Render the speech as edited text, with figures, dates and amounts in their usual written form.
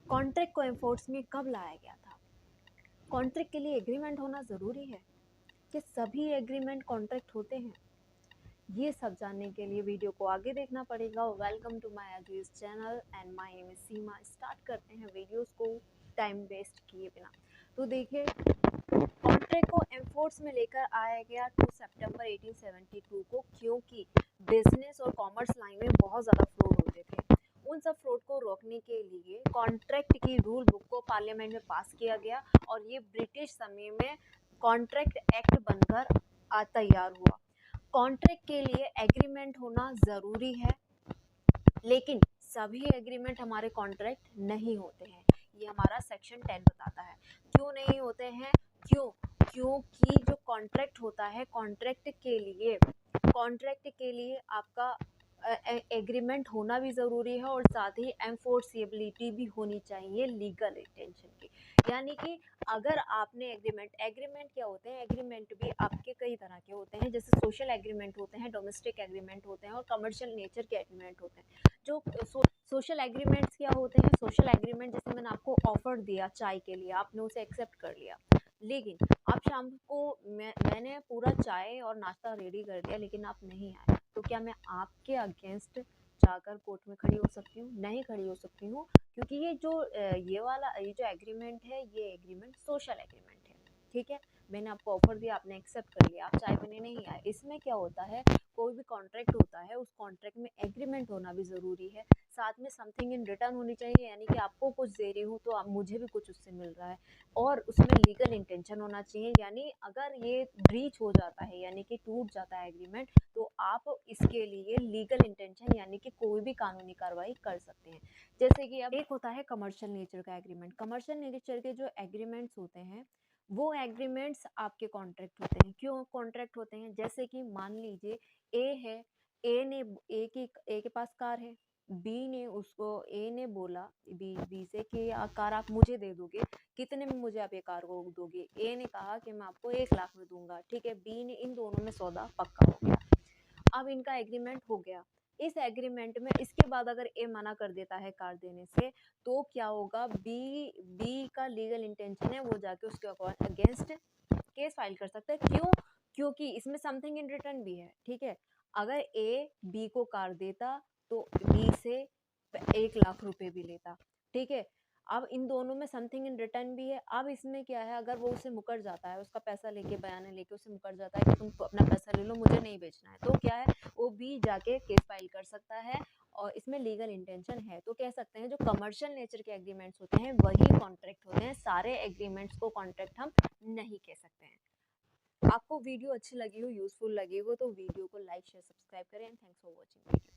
Contract को enforce में कब लाया गया था? कॉन्ट्रैक्ट के लिए एग्रीमेंट होना ज़रूरी है कि सभी एग्रीमेंट कॉन्ट्रैक्ट होते हैं? ये सब जानने के लिए वीडियो को आगे देखना पड़ेगा। Welcome to my Aziz channel and my name is Seema. Start करते हैं वीडियोस को टाइम वेस्ट किए बिना। तो देखिए, कॉन्ट्रैक्ट को एनफोर्स में लेकर आया गया 2 सितंबर 1872 को, क्योंकि बिजनेस और कॉमर्स लाइन में बहुत ज़्यादा फ्रॉड होते थे। उन सब फ्रॉड को रोकने के लिए कॉन्ट्रैक्ट की रूल बुक को पार्लियामेंट में पास किया गया और ये ब्रिटिश समय में कॉन्ट्रैक्ट एक्ट बनकर तैयार हुआ। कॉन्ट्रैक्ट के लिए एग्रीमेंट होना ज़रूरी है, लेकिन सभी एग्रीमेंट हमारे कॉन्ट्रैक्ट नहीं होते हैं। ये हमारा सेक्शन 10 बताता है। क्यों नहीं होते हैं? क्योंकि जो कॉन्ट्रैक्ट होता है, कॉन्ट्रैक्ट के लिए आपका एग्रीमेंट होना भी ज़रूरी है और साथ ही एनफोर्सेबिलिटी भी होनी चाहिए लीगल इंटेंशन की। यानी कि अगर आपने एग्रीमेंट क्या होते हैं? एग्रीमेंट भी आपके कई तरह के होते हैं, जैसे सोशल एग्रीमेंट होते हैं, डोमेस्टिक एग्रीमेंट होते हैं और कमर्शियल नेचर के एग्रीमेंट होते हैं। जो सोशल एग्रीमेंट्स क्या होते हैं? सोशल एग्रीमेंट जैसे मैंने आपको ऑफर दिया चाय के लिए, आपने उसे एक्सेप्ट कर लिया, लेकिन आप शाम को मैंने पूरा चाय और नाश्ता रेडी कर दिया लेकिन आप नहीं आए, तो क्या मैं आपके अगेंस्ट जाकर कोर्ट में खड़ी हो सकती हूँ? नहीं खड़ी हो सकती हूँ, क्योंकि ये जो एग्रीमेंट है, ये एग्रीमेंट सोशल एग्रीमेंट है। ठीक है, मैंने आपको ऑफर दिया, आपने एक्सेप्ट कर लिया, आप चाय पीने नहीं आए। इसमें क्या होता है, कोई भी कॉन्ट्रैक्ट होता है, उस कॉन्ट्रैक्ट में एग्रीमेंट होना भी ज़रूरी है, साथ में समथिंग इन रिटर्न होनी चाहिए। यानी कि आपको कुछ दे रही हूँ तो आप मुझे भी कुछ उससे मिल रहा है, और उसमें लीगल इंटेंशन होना चाहिए। यानी अगर ये ब्रीच हो जाता है, यानी कि टूट जाता है एग्रीमेंट, तो आप इसके लिए लीगल इंटेंशन यानी कि कोई भी कानूनी कार्रवाई कर सकते हैं। जैसे कि अब एक होता है कमर्शियल नेचर का एग्रीमेंट। कमर्शियल नेचर के जो एग्रीमेंट्स होते हैं, वो एग्रीमेंट्स आपके कॉन्ट्रैक्ट होते हैं। क्यों कॉन्ट्रैक्ट होते हैं? जैसे कि मान लीजिए ए है, ए के पास कार है, ए ने बोला बी से कि कार आप मुझे दे दोगे, कितने में मुझे आप ये कार को दोगे? ए ने कहा कि मैं आपको 1 लाख में दूंगा। ठीक है, बी ने, इन दोनों में सौदा पक्का हो गया। अब इनका एग्रीमेंट हो गया। इस एग्रीमेंट में इसके बाद अगर ए मना कर देता है कार देने से, तो क्या होगा? बी का लीगल इंटेंशन है, वो जाके उसके अगेंस्ट केस फाइल कर सकता है। क्यों? क्योंकि इसमें समथिंग इन रिटर्न भी है। ठीक है, अगर ए बी को कार देता तो बी से 1 लाख रुपए भी लेता। ठीक है, अब इन दोनों में समथिंग इन रिटर्न भी है। अब इसमें क्या है, अगर वो उससे मुकर जाता है, उसका पैसा लेके, बयान लेके उससे मुकर जाता है कि तुम अपना पैसा ले लो, मुझे नहीं बेचना है, तो क्या है, वो भी जाके केस फाइल कर सकता है और इसमें लीगल इंटेंशन है। तो कह सकते हैं जो कमर्शियल नेचर के एग्रीमेंट्स होते हैं वही कॉन्ट्रैक्ट होते हैं। सारे एग्रीमेंट्स को कॉन्ट्रैक्ट हम नहीं कह सकते हैं। आपको वीडियो अच्छी लगी हो, यूजफुल लगी हो, तो वीडियो को लाइक शेयर सब्सक्राइब करें। Thanks for watching video.